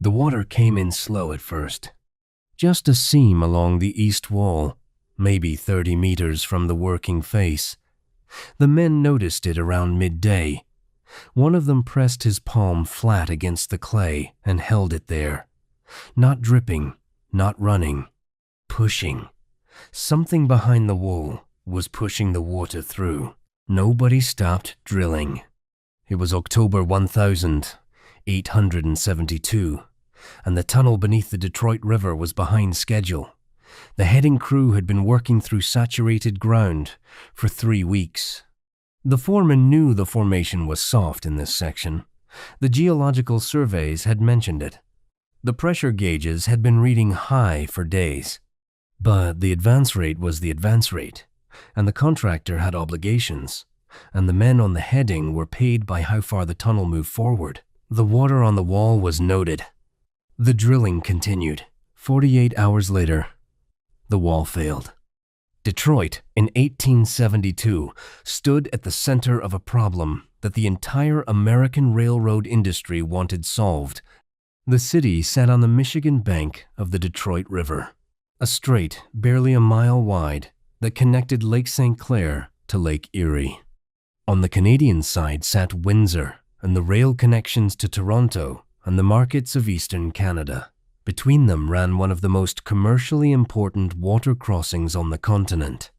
The water came in slow at first. Just a seam along the east wall, maybe 30 meters from the working face. The men noticed it around midday. One of them pressed his palm flat against the clay and held it there. Not dripping, not running, pushing. Something behind the wall was pushing the water through. Nobody stopped drilling. It was October 1872, and the tunnel beneath the Detroit River was behind schedule. The heading crew had been working through saturated ground for 3 weeks. The foreman knew the formation was soft in this section. The geological surveys had mentioned it. The pressure gauges had been reading high for days. But the advance rate was the advance rate, and the contractor had obligations, and the men on the heading were paid by how far the tunnel moved forward. The water on the wall was noted. The drilling continued. 48 hours later, the wall failed. Detroit, in 1872, stood at the center of a problem that the entire American railroad industry wanted solved. The city sat on the Michigan bank of the Detroit River, a strait barely a mile wide that connected Lake St. Clair to Lake Erie. On the Canadian side sat Windsor and the rail connections to Toronto and the markets of eastern Canada. Between them ran one of the most commercially important water crossings on the continent.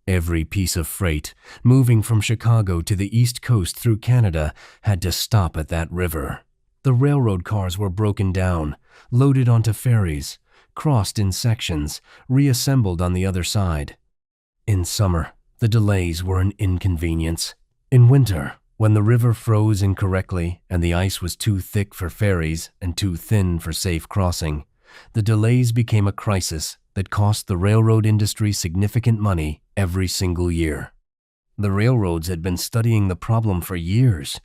Every piece of freight moving from Chicago to the east coast through Canada had to stop at that river. The railroad cars were broken down, loaded onto ferries, crossed in sections, reassembled on the other side. In summer, the delays were an inconvenience. In winter, when the river froze incorrectly and the ice was too thick for ferries and too thin for safe crossing, the delays became a crisis that cost the railroad industry significant money every single year. The railroads had been studying the problem for years.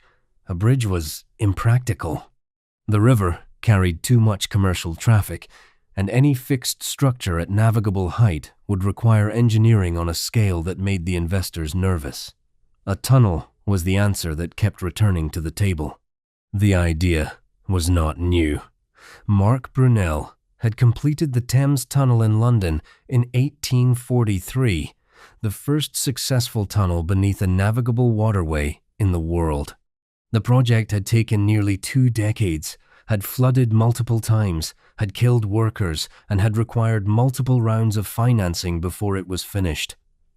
A bridge was impractical. The river carried too much commercial traffic, and any fixed structure at navigable height would require engineering on a scale that made the investors nervous. A tunnel was the answer that kept returning to the table. The idea was not new. Mark Brunel had completed the Thames Tunnel in London in 1843, the first successful tunnel beneath a navigable waterway in the world. The project had taken nearly 2 decades, had flooded multiple times, had killed workers, and had required multiple rounds of financing before it was finished.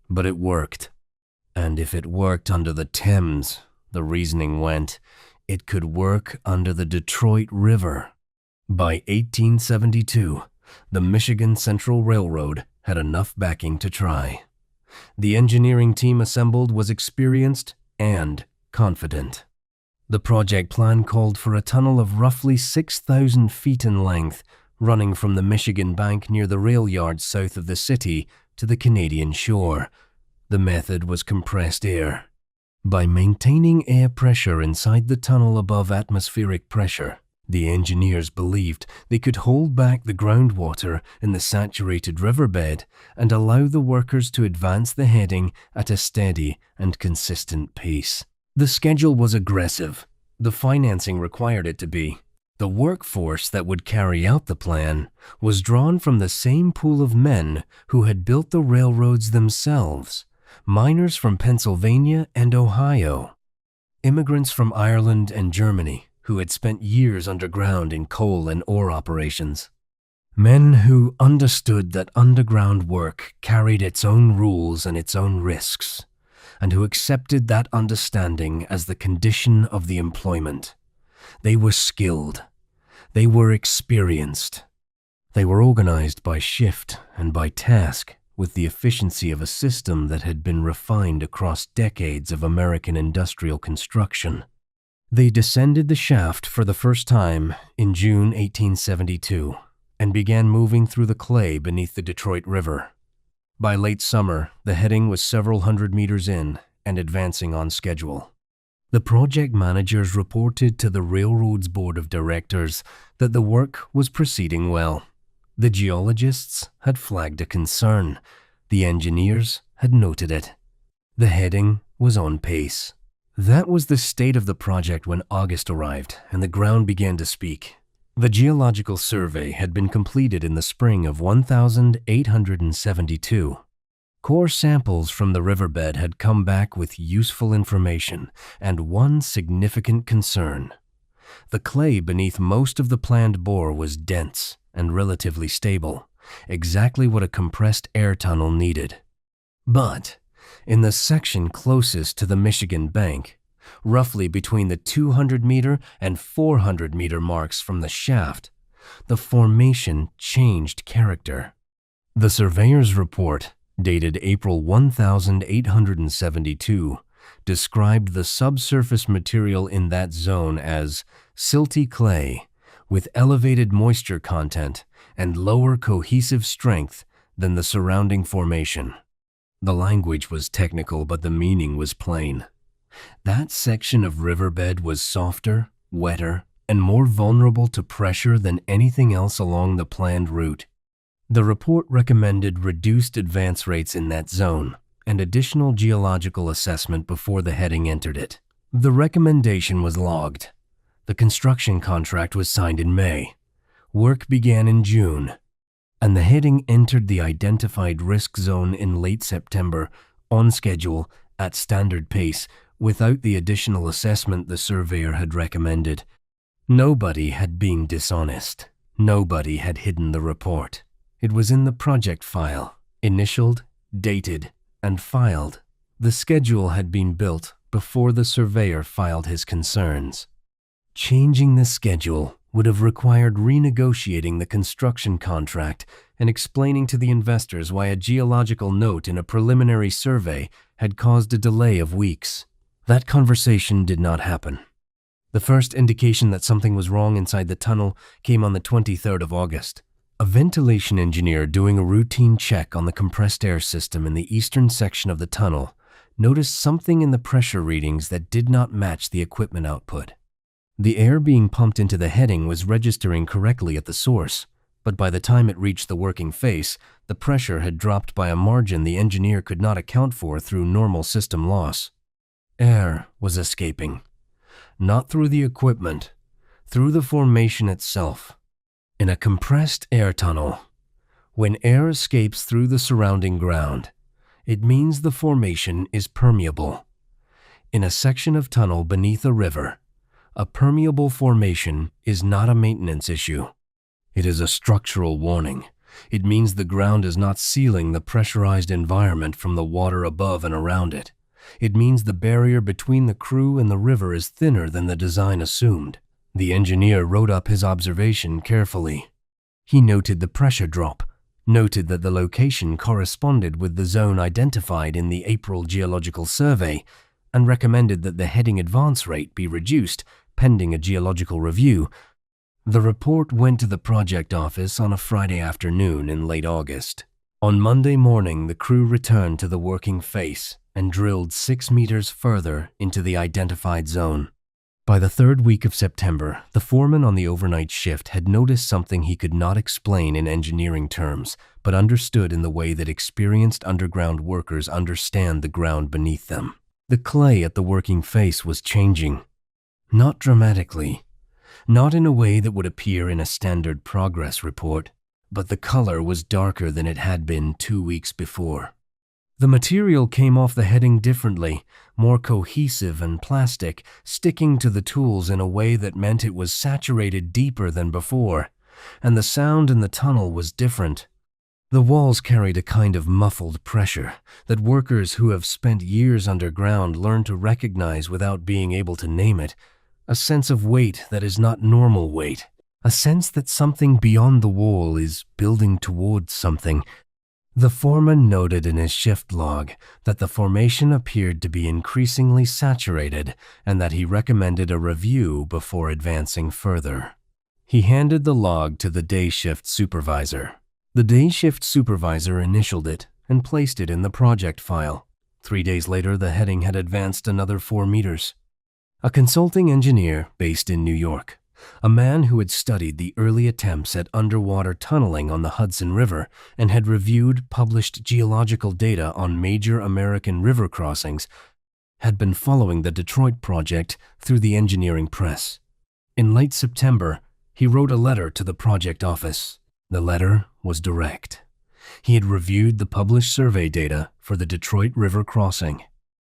But it worked. And if it worked under the Thames, the reasoning went, it could work under the Detroit River. By 1872, the Michigan Central Railroad had enough backing to try. The engineering team assembled was experienced and confident. The project plan called for a tunnel of roughly 6,000 feet in length, running from the Michigan bank near the rail yards south of the city to the Canadian shore. The method was compressed air. By maintaining air pressure inside the tunnel above atmospheric pressure, the engineers believed they could hold back the groundwater in the saturated riverbed and allow the workers to advance the heading at a steady and consistent pace. The schedule was aggressive. The financing required it to be. The workforce that would carry out the plan was drawn from the same pool of men who had built the railroads themselves, miners from Pennsylvania and Ohio, immigrants from Ireland and Germany who had spent years underground in coal and ore operations, men who understood that underground work carried its own rules and its own risks, and who accepted that understanding as the condition of the employment. They were skilled. They were experienced. They were organized by shift and by task with the efficiency of a system that had been refined across decades of American industrial construction. They descended the shaft for the first time in June 1872 and began moving through the clay beneath the Detroit River. By late summer, the heading was several hundred meters in and advancing on schedule. The project managers reported to the railroad's board of directors that the work was proceeding well. The geologists had flagged a concern. The engineers had noted it. The heading was on pace. That was the state of the project when August arrived and the ground began to speak. The geological survey had been completed in the spring of 1872. Core samples from the riverbed had come back with useful information and one significant concern. The clay beneath most of the planned bore was dense and relatively stable, exactly what a compressed air tunnel needed. But in the section closest to the Michigan bank, roughly between the 200-meter and 400-meter marks from the shaft, the formation changed character. The surveyor's report, dated April 1872, described the subsurface material in that zone as silty clay with elevated moisture content and lower cohesive strength than the surrounding formation. The language was technical, but the meaning was plain. That section of riverbed was softer, wetter, and more vulnerable to pressure than anything else along the planned route. The report recommended reduced advance rates in that zone and additional geological assessment before the heading entered it. The recommendation was logged. The construction contract was signed in May. Work began in June, and the heading entered the identified risk zone in late September, on schedule, at standard pace, without the additional assessment the surveyor had recommended. Nobody had been dishonest. Nobody had hidden the report. It was in the project file, initialed, dated, and filed. The schedule had been built before the surveyor filed his concerns. Changing the schedule would have required renegotiating the construction contract and explaining to the investors why a geological note in a preliminary survey had caused a delay of weeks. That conversation did not happen. The first indication that something was wrong inside the tunnel came on the 23rd of August. A ventilation engineer doing a routine check on the compressed air system in the eastern section of the tunnel noticed something in the pressure readings that did not match the equipment output. The air being pumped into the heading was registering correctly at the source, but by the time it reached the working face, the pressure had dropped by a margin the engineer could not account for through normal system loss. Air was escaping, not through the equipment, through the formation itself. In a compressed air tunnel, when air escapes through the surrounding ground, it means the formation is permeable. In a section of tunnel beneath a river, a permeable formation is not a maintenance issue. It is a structural warning. It means the ground is not sealing the pressurized environment from the water above and around it. It means the barrier between the crew and the river is thinner than the design assumed. The engineer wrote up his observation carefully. He noted the pressure drop, noted that the location corresponded with the zone identified in the April geological survey, and recommended that the heading advance rate be reduced pending a geological review. The report went to the project office on a Friday afternoon in late August. On Monday morning, the crew returned to the working face and drilled 6 meters further into the identified zone. By the third week of September, the foreman on the overnight shift had noticed something he could not explain in engineering terms, but understood in the way that experienced underground workers understand the ground beneath them. The clay at the working face was changing. Not dramatically, not in a way that would appear in a standard progress report, but the color was darker than it had been 2 weeks before. The material came off the heading differently, more cohesive and plastic, sticking to the tools in a way that meant it was saturated deeper than before, and the sound in the tunnel was different. The walls carried a kind of muffled pressure that workers who have spent years underground learn to recognize without being able to name it, a sense of weight that is not normal weight, a sense that something beyond the wall is building towards something. The foreman noted in his shift log that the formation appeared to be increasingly saturated and that he recommended a review before advancing further. He handed the log to the day shift supervisor. The day shift supervisor initialed it and placed it in the project file. 3 days later, the heading had advanced another 4 meters. A consulting engineer based in New York, a man who had studied the early attempts at underwater tunneling on the Hudson River and had reviewed published geological data on major American river crossings, had been following the Detroit project through the engineering press. In late September, He wrote a letter to the project office. The letter was direct. He had reviewed the published survey data for the Detroit River crossing.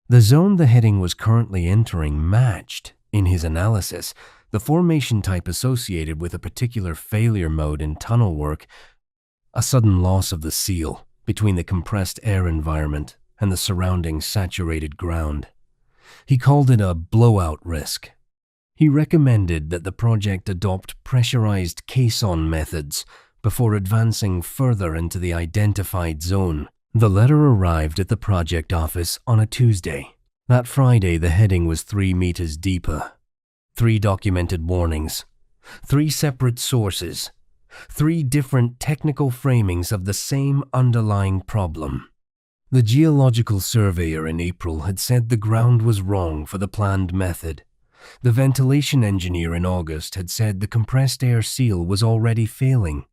The zone the heading was currently entering matched, in his analysis, the formation type associated with a particular failure mode in tunnel work, a sudden loss of the seal between the compressed air environment and the surrounding saturated ground. He called it a blowout risk. He recommended that the project adopt pressurized caisson methods before advancing further into the identified zone. The letter arrived at the project office on a Tuesday. That Friday, the heading was 3 meters deeper. 3 documented warnings. 3 separate sources. 3 different technical framings of the same underlying problem. The geological surveyor in April had said the ground was wrong for the planned method. The ventilation engineer in August had said the compressed air seal was already failing.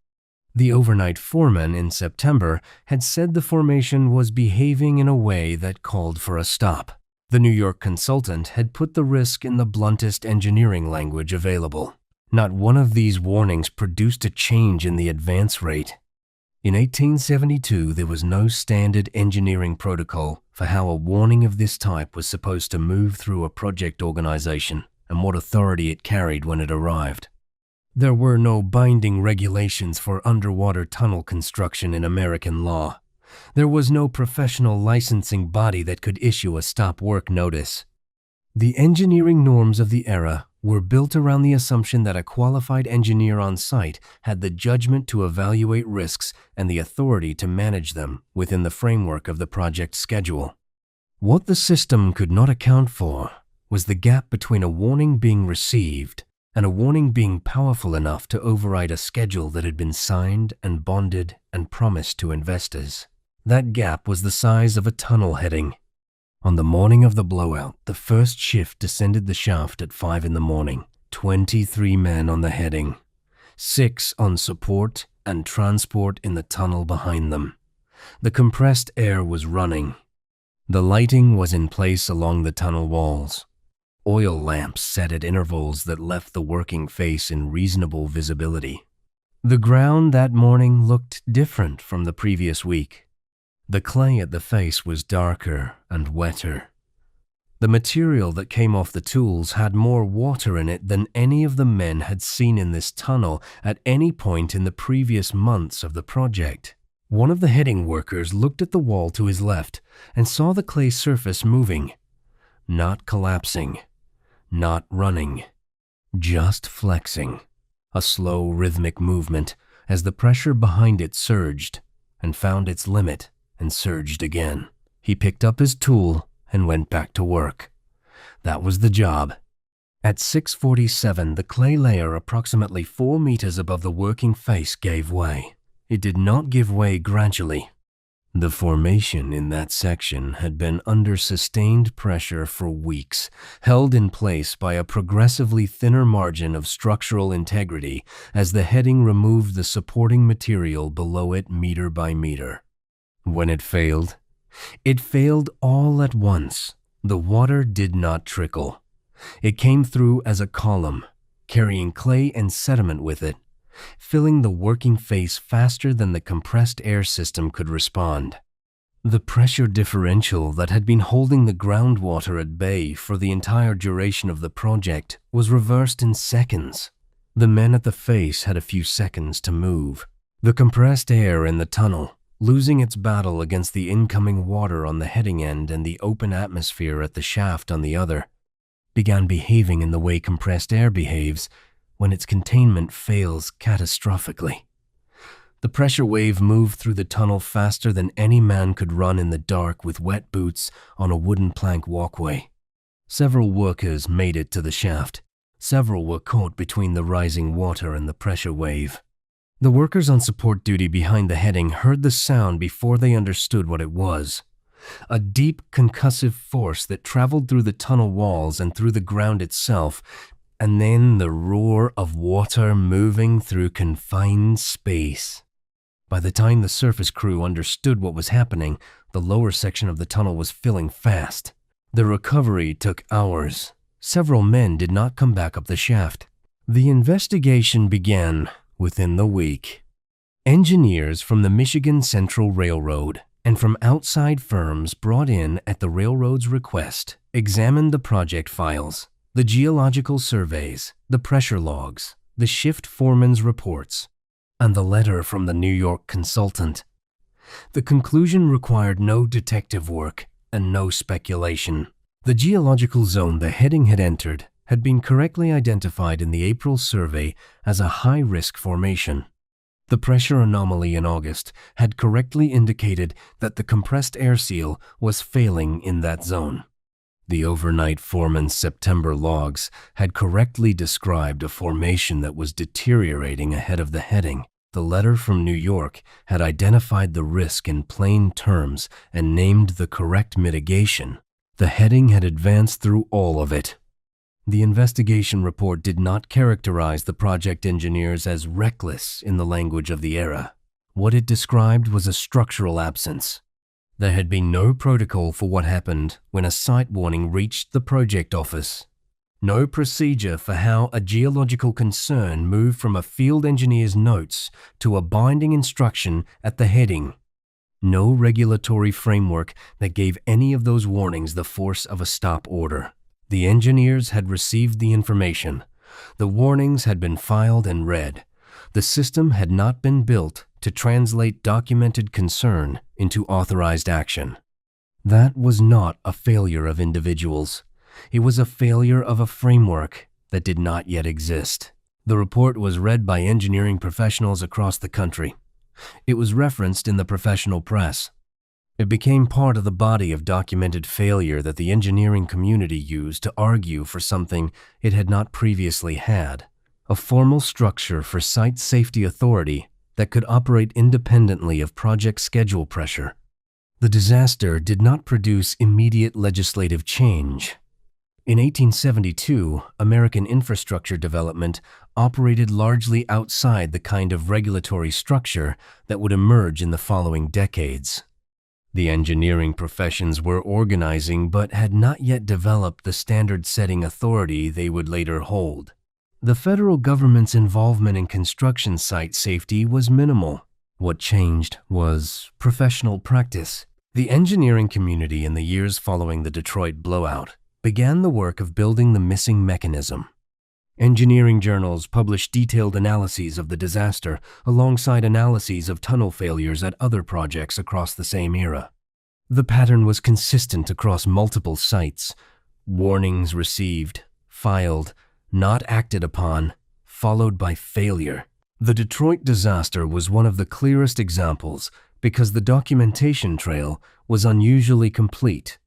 The overnight foreman in September had said the formation was behaving in a way that called for a stop. The New York consultant had put the risk in the bluntest engineering language available. Not one of these warnings produced a change in the advance rate. In 1872, there was no standard engineering protocol for how a warning of this type was supposed to move through a project organization and what authority it carried when it arrived. There were no binding regulations for underwater tunnel construction in American law. There was no professional licensing body that could issue a stop work notice. The engineering norms of the era were built around the assumption that a qualified engineer on site had the judgment to evaluate risks and the authority to manage them within the framework of the project schedule. What the system could not account for was the gap between a warning being received and a warning being powerful enough to override a schedule that had been signed and bonded and promised to investors. That gap was the size of a tunnel heading. On the morning of the blowout, the first shift descended the shaft at 5 in the morning. 23 men on the heading, 6 on support and transport in the tunnel behind them. The compressed air was running. The lighting was in place along the tunnel walls. Oil lamps set at intervals that left the working face in reasonable visibility. The ground that morning looked different from the previous week. The clay at the face was darker and wetter. The material that came off the tools had more water in it than any of the men had seen in this tunnel at any point in the previous months of the project. One of the heading workers looked at the wall to his left and saw the clay surface moving, not collapsing, not running, just flexing, a slow rhythmic movement as the pressure behind it surged and found its limit and surged again. He picked up his tool and went back to work. That was the job. At 6:47, the clay layer approximately 4 meters above the working face gave way. It did not give way gradually. The formation in that section had been under sustained pressure for weeks, held in place by a progressively thinner margin of structural integrity as the heading removed the supporting material below it meter by meter. When it failed all at once. The water did not trickle. It came through as a column, carrying clay and sediment with it, filling the working face faster than the compressed air system could respond. The pressure differential that had been holding the groundwater at bay for the entire duration of the project was reversed in seconds. The men at the face had a few seconds to move. The compressed air in the tunnel, losing its battle against the incoming water on the heading end and the open atmosphere at the shaft on the other, began behaving in the way compressed air behaves when its containment fails catastrophically. The pressure wave moved through the tunnel faster than any man could run in the dark with wet boots on a wooden plank walkway. Several workers made it to the shaft. Several were caught between the rising water and the pressure wave. The workers on support duty behind the heading heard the sound before they understood what it was. A deep concussive force that traveled through the tunnel walls and through the ground itself, and then the roar of water moving through confined space. By the time the surface crew understood what was happening, the lower section of the tunnel was filling fast. The recovery took hours. Several men did not come back up the shaft. The investigation began within the week. Engineers from the Michigan Central Railroad and from outside firms brought in at the railroad's request examined the project files, the geological surveys, the pressure logs, the shift foreman's reports, and the letter from the New York consultant. The conclusion required no detective work and no speculation. The geological zone the heading had entered had been correctly identified in the April survey as a high-risk formation. The pressure anomaly in August had correctly indicated that the compressed air seal was failing in that zone. The overnight foreman's September logs had correctly described a formation that was deteriorating ahead of the heading. The letter from New York had identified the risk in plain terms and named the correct mitigation. The heading had advanced through all of it. The investigation report did not characterize the project engineers as reckless in the language of the era. What it described was a structural absence. There had been no protocol for what happened when a site warning reached the project office. No procedure for how a geological concern moved from a field engineer's notes to a binding instruction at the heading. No regulatory framework that gave any of those warnings the force of a stop order. The engineers had received the information. The warnings had been filed and read. The system had not been built to translate documented concern into authorized action. That was not a failure of individuals. It was a failure of a framework that did not yet exist. The report was read by engineering professionals across the country. It was referenced in the professional press. It became part of the body of documented failure that the engineering community used to argue for something it had not previously had, a formal structure for site safety authority that could operate independently of project schedule pressure. The disaster did not produce immediate legislative change. In 1872, American infrastructure development operated largely outside the kind of regulatory structure that would emerge in the following decades. The engineering professions were organizing but had not yet developed the standard-setting authority they would later hold. The federal government's involvement in construction site safety was minimal. What changed was professional practice. The engineering community in the years following the Detroit blowout began the work of building the missing mechanism. Engineering journals published detailed analyses of the disaster alongside analyses of tunnel failures at other projects across the same era. The pattern was consistent across multiple sites. Warnings received, filed, not acted upon, followed by failure. The Detroit disaster was one of the clearest examples because the documentation trail was unusually complete.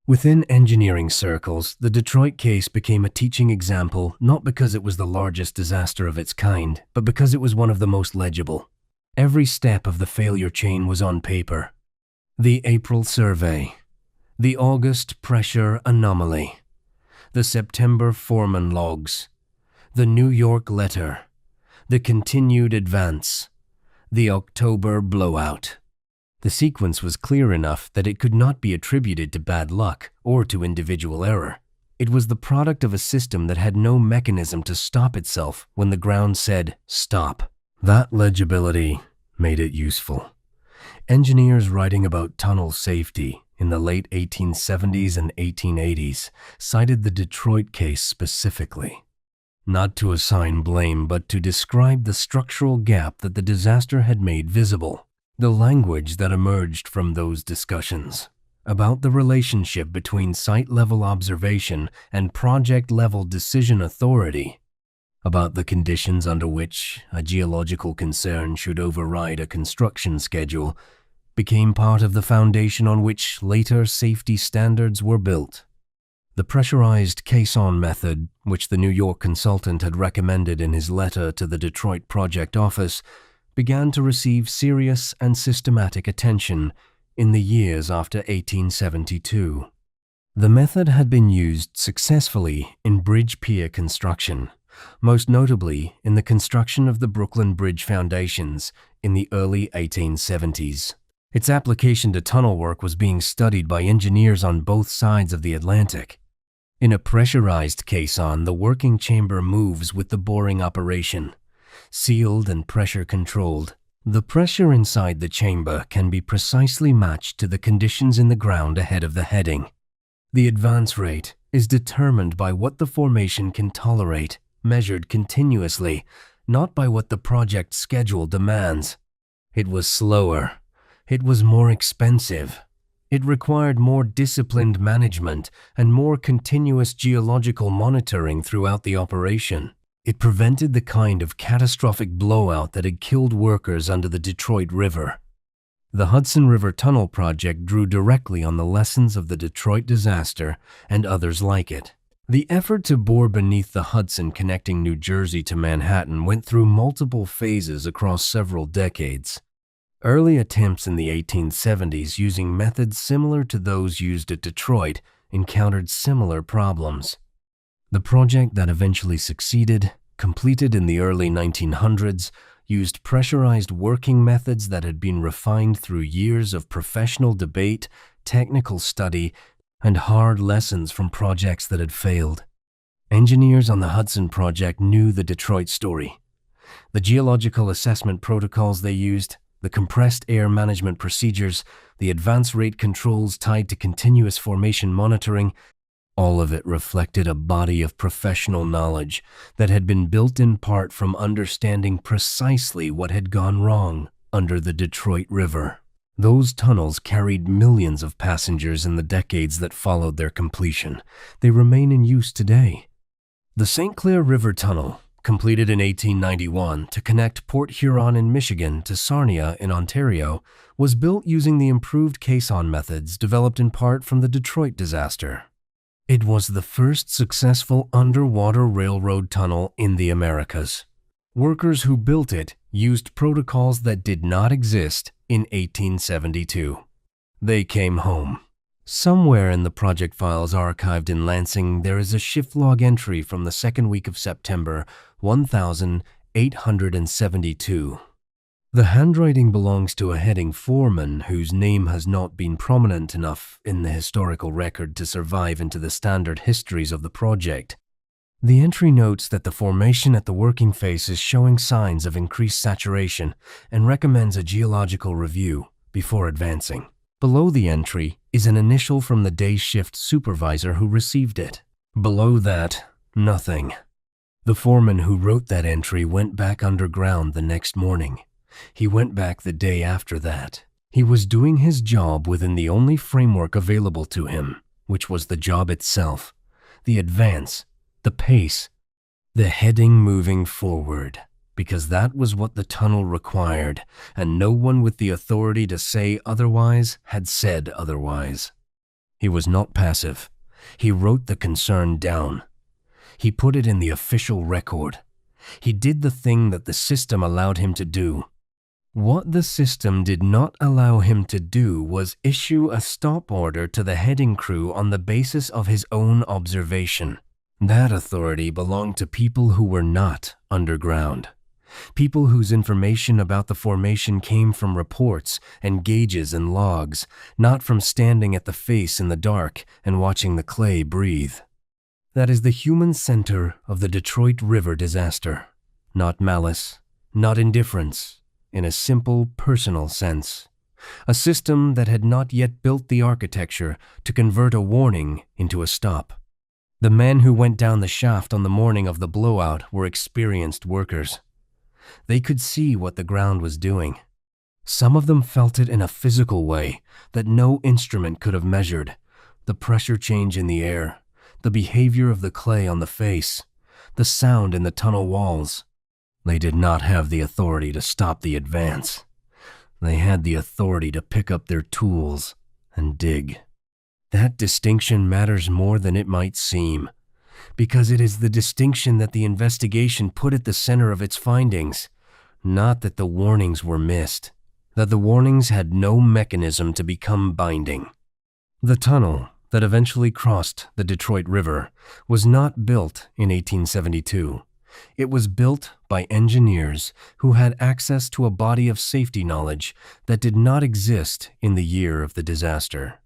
Within engineering circles, the Detroit case became a teaching example not because it was the largest disaster of its kind, but because it was one of the most legible. Every step of the failure chain was on paper. The April survey, the August pressure anomaly, the September foreman logs, the New York letter, the continued advance, the October blowout. The sequence was clear enough that it could not be attributed to bad luck or to individual error. It was the product of a system that had no mechanism to stop itself when the ground said, stop. That legibility made it useful. Engineers writing about tunnel safety in the late 1870s and 1880s cited the Detroit case specifically, not to assign blame, but to describe the structural gap that the disaster had made visible. The language that emerged from those discussions about the relationship between site-level observation and project-level decision authority, about the conditions under which a geological concern should override a construction schedule, became part of the foundation on which later safety standards were built. The pressurized caisson method, which the New York consultant had recommended in his letter to the Detroit project office, began to receive serious and systematic attention in the years after 1872. The method had been used successfully in bridge pier construction, most notably in the construction of the Brooklyn Bridge foundations in the early 1870s. Its application to tunnel work was being studied by engineers on both sides of the Atlantic. In a pressurized caisson, the working chamber moves with the boring operation, sealed and pressure controlled. The pressure inside the chamber can be precisely matched to the conditions in the ground ahead of the heading. The advance rate is determined by what the formation can tolerate, measured continuously, not by what the project schedule demands. It was slower. It was more expensive. It required more disciplined management and more continuous geological monitoring throughout the operation. It prevented the kind of catastrophic blowout that had killed workers under the Detroit River. The Hudson River Tunnel project drew directly on the lessons of the Detroit disaster and others like it. The effort to bore beneath the Hudson connecting New Jersey to Manhattan went through multiple phases across several decades. Early attempts in the 1870s using methods similar to those used at Detroit encountered similar problems. The project that eventually succeeded, completed in the early 1900s, used pressurized working methods that had been refined through years of professional debate, technical study, and hard lessons from projects that had failed. Engineers on the Hudson project knew the Detroit story. The geological assessment protocols they used, the compressed air management procedures, the advance rate controls tied to continuous formation monitoring, all of it reflected a body of professional knowledge that had been built in part from understanding precisely what had gone wrong under the Detroit River. Those tunnels carried millions of passengers in the decades that followed their completion. They remain in use today. The St. Clair River Tunnel, completed in 1891 to connect Port Huron in Michigan to Sarnia in Ontario, was built using the improved caisson methods developed in part from the Detroit disaster. It was the first successful underwater railroad tunnel in the Americas. Workers who built it used protocols that did not exist in 1872. They came home. Somewhere in the project files archived in Lansing, there is a shift log entry from the second week of September, 1872. The handwriting belongs to a heading foreman whose name has not been prominent enough in the historical record to survive into the standard histories of the project. The entry notes that the formation at the working face is showing signs of increased saturation and recommends a geological review before advancing. Below the entry is an initial from the day shift supervisor who received it. Below that, nothing. The foreman who wrote that entry went back underground the next morning. He went back the day after that. He was doing his job within the only framework available to him, which was the job itself, the advance, the pace, the heading moving forward, because that was what the tunnel required, and no one with the authority to say otherwise had said otherwise. He was not passive. He wrote the concern down. He put it in the official record. He did the thing that the system allowed him to do. What the system did not allow him to do was issue a stop order to the heading crew on the basis of his own observation. That authority belonged to people who were not underground. People whose information about the formation came from reports and gauges and logs, not from standing at the face in the dark and watching the clay breathe. That is the human center of the Detroit River disaster. Not malice, not indifference, in a simple personal sense. A system that had not yet built the architecture to convert a warning into a stop. The men who went down the shaft on the morning of the blowout were experienced workers. They could see what the ground was doing. Some of them felt it in a physical way that no instrument could have measured. The pressure change in the air, the behavior of the clay on the face, the sound in the tunnel walls. They did not have the authority to stop the advance. They had the authority to pick up their tools and dig. That distinction matters more than it might seem, because it is the distinction that the investigation put at the center of its findings, not that the warnings were missed, that the warnings had no mechanism to become binding. The tunnel that eventually crossed the Detroit River was not built in 1872. It was built by engineers who had access to a body of safety knowledge that did not exist in the year of the disaster.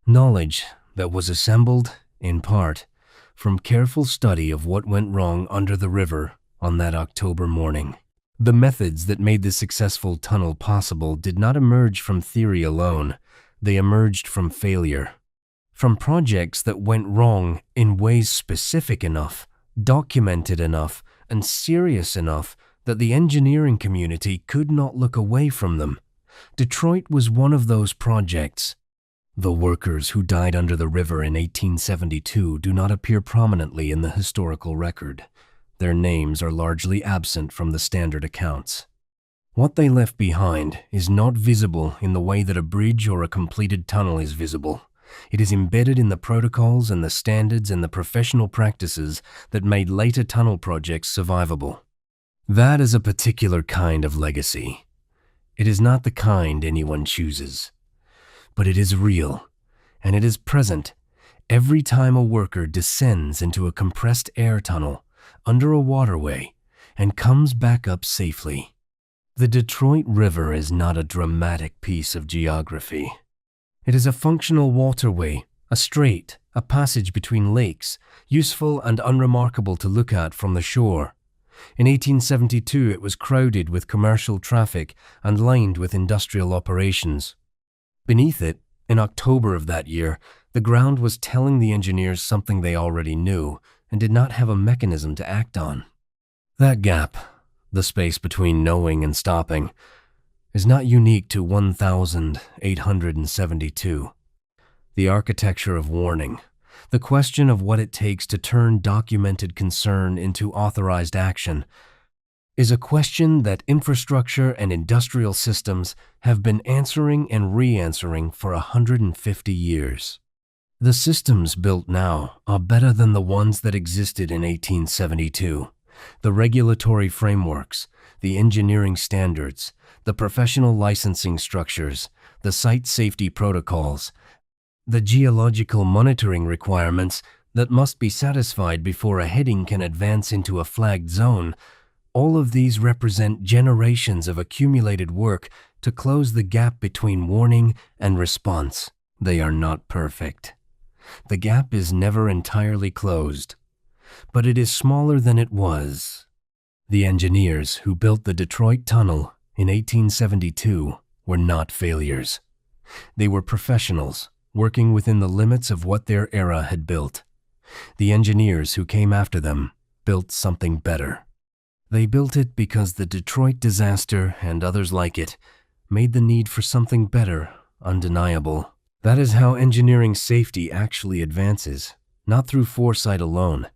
Knowledge that was assembled, in part, from careful study of what went wrong under the river on that October morning. The methods that made the successful tunnel possible did not emerge from theory alone. They emerged from failure. From projects that went wrong in ways specific enough, documented enough, and serious enough that the engineering community could not look away from them. Detroit was one of those projects. The workers who died under the river in 1872 do not appear prominently in the historical record. Their names are largely absent from the standard accounts. What they left behind is not visible in the way that a bridge or a completed tunnel is visible. It is embedded in the protocols and the standards and the professional practices that made later tunnel projects survivable. That is a particular kind of legacy. It is not the kind anyone chooses. But it is real, and it is present every time a worker descends into a compressed air tunnel under a waterway and comes back up safely. The Detroit River is not a dramatic piece of geography. It is a functional waterway, a strait, a passage between lakes, useful and unremarkable to look at from the shore. In 1872, it was crowded with commercial traffic and lined with industrial operations. Beneath it, in October of that year, the ground was telling the engineers something they already knew and did not have a mechanism to act on. That gap, the space between knowing and stopping, is not unique to 1872. The architecture of warning, the question of what it takes to turn documented concern into authorized action, is a question that infrastructure and industrial systems have been answering and re-answering for 150 years. The systems built now are better than the ones that existed in 1872. The regulatory frameworks, the engineering standards, the professional licensing structures, the site safety protocols, the geological monitoring requirements that must be satisfied before a heading can advance into a flagged zone, all of these represent generations of accumulated work to close the gap between warning and response. They are not perfect. The gap is never entirely closed, but it is smaller than it was. The engineers who built the Detroit Tunnel in 1872 were not failures. They were professionals working within the limits of what their era had built. The engineers who came after them built something better. They built it because the Detroit disaster and others like it made the need for something better undeniable. That is how engineering safety actually advances, not through foresight alone,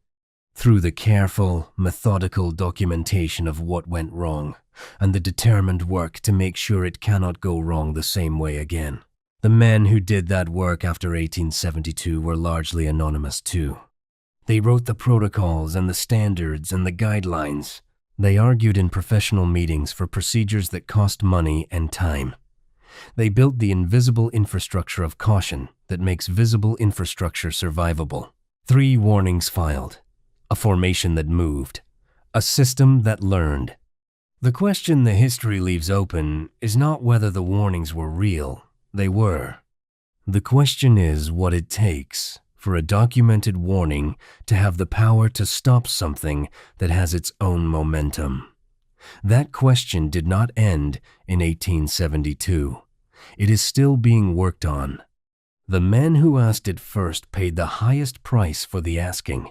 through the careful, methodical documentation of what went wrong and the determined work to make sure it cannot go wrong the same way again. The men who did that work after 1872 were largely anonymous too. They wrote the protocols and the standards and the guidelines. They argued in professional meetings for procedures that cost money and time. They built the invisible infrastructure of caution that makes visible infrastructure survivable. 3 warnings filed, a formation that moved, a system that learned. The question the history leaves open is not whether the warnings were real. They were. The question is what it takes for a documented warning to have the power to stop something that has its own momentum. That question did not end in 1872. It is still being worked on. The men who asked it first paid the highest price for the asking.